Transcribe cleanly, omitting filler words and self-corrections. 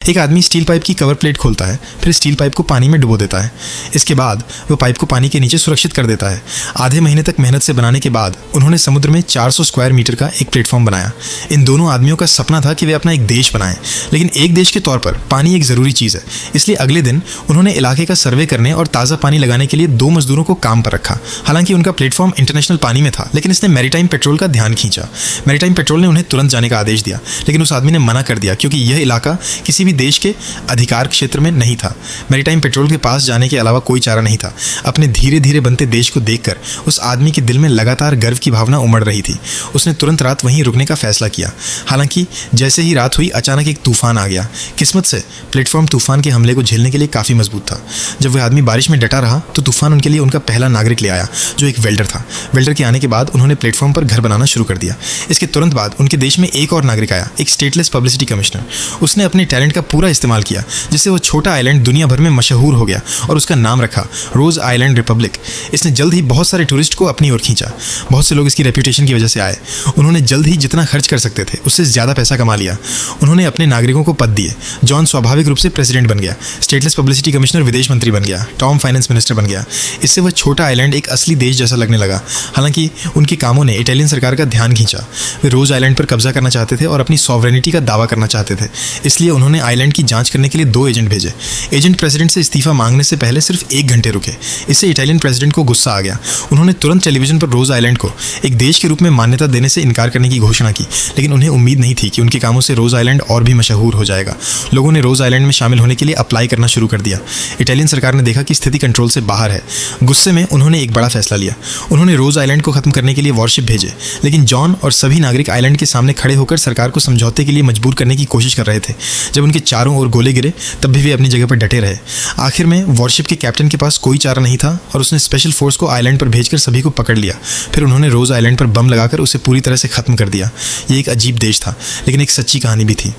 एक आदमी steel pipe की कवर प्लेट खोलता है, फिर स्टील पाइप को पानी में डुबो देता है। इसके बाद वो पाइप को पानी के नीचे सुरक्षित कर देता है। आधे महीने तक मेहनत से बनाने के बाद उन्होंने समुद्र में 400 स्क्वायर मीटर का एक प्लेटफॉर्म बनाया। इन दोनों आदमियों का सपना था कि वे अपना एक देश बनाएं, लेकिन एक देश के तौर पर पानी एक ज़रूरी चीज़ है। इसलिए अगले दिन उन्होंने इलाके का सर्वे करने और ताज़ा पानी लगाने के लिए 2 मजदूरों को काम पर रखा। हालांकि उनका प्लेटफॉर्म इंटरनेशनल पानी में था, लेकिन इसने मैरीटाइम पेट्रोल का ध्यान खींचा। मैरीटाइम पेट्रोल ने उन्हें तुरंत जाने का आदेश दिया, लेकिन उस आदमी ने मना कर दिया क्योंकि यह इलाका किसी भी देश के अधिकार क्षेत्र में नहीं था। मैरीटाइम पेट्रोल के पास जाने के अलावा कोई चारा नहीं था। अपने धीरे धीरे बनते देश को देखकर उस आदमी के दिल में लगातार गर्व की भावना उमड़ रही थी। उसने तुरंत रात वहीं रुकने का फैसला किया। हालांकि जैसे ही रात हुई, अचानक एक तूफान आ गया। किस्मत से प्लेटफॉर्म तूफान के हमले को झेलने के लिए काफ़ी मजबूत था। जब वह आदमी बारिश में डटा रहा तो तूफान उनके लिए उनका पहला नागरिक ले आया, जो एक वेल्डर था। वेल्डर के आने के बाद उन्होंने प्लेटफॉर्म पर घर बनाना शुरू कर दिया। इसके तुरंत बाद उनके देश में एक और नागरिक आया, एक स्टेटलेस पब्लिसिटी कमिश्नर। उसने अपने टैलेंट का पूरा इस्तेमाल किया, जिससे वो छोटा आइलैंड दुनिया भर में मशहूर हो गया और उसका नाम रखा रोज आइलैंड रिपब्लिक। इसने जल्द ही बहुत सारे टूरिस्ट को अपनी ओर खींचा। बहुत से लोग इसकी रेप्यूटेशन की वजह से आए। उन्होंने जल्द ही जितना खर्च कर सकते थे उससे ज़्यादा पैसा कमा लिया। उन्होंने अपने नागरिकों को पद दिए। जॉन स्वाभाविक रूप से प्रेसिडेंट बन गया। स्टेटलेस पब्लिसिटी कमिश्नर विदेश मंत्री बन गया। टॉम फाइनेंस मिनिस्टर बन गया। इससे वह छोटा आइलैंड एक असली देश जैसा लगने लगा। हालांकि उनके कामों ने इटालियन सरकार का ध्यान खींचा। वे रोज आइलैंड पर कब्जा करना चाहते थे और अपनी सॉवरेनिटी का दावा करना चाहते थे। इसलिए उन्होंने आइलैंड की जांच करने के लिए 2 एजेंट भेजे। एजेंट प्रेसिडेंट से इस्तीफा मांगने से पहले सिर्फ 1 घंटे रुके। इससे इटालियन प्रेसिडेंट को गुस्सा आ गया। उन्होंने तुरंत टेलीविजन पर रोज आइलैंड को एक देश के रूप में मान्यता देने से इनकार करने की घोषणा की, लेकिन उन्हें उम्मीद नहीं थी कि उनके कामों से रोज आइलैंड और भी मशहूर हो जाएगा। लोगों ने रोज आइलैंड में शामिल होने के लिए अप्लाई करना शुरू कर दिया। इटालियन सरकार ने देखा कि स्थिति कंट्रोल से बाहर है। गुस्से में उन्होंने एक बड़ा फैसला लिया। उन्होंने रोज आइलैंड को खत्म करने के लिए वॉरशिप भेजे, लेकिन जॉन और सभी नागरिक आइलैंड के सामने खड़े होकर सरकार को समझौते के लिए मजबूर करने की कोशिश कर रहे थे। जब उनके चारों ओर गोले गिरे, तब भी वे अपनी जगह पर डटे रहे। आखिर में वॉरशिप के कैप्टन के पास कोई चारा नहीं था और उसने स्पेशल फोर्स को आइलैंड पर भेजकर सभी को पकड़ लिया। फिर उन्होंने रोज आइलैंड पर बम लगाकर उसे पूरी तरह से खत्म कर दिया। ये एक अजीब देश था, लेकिन एक सच्ची कहानी भी थी।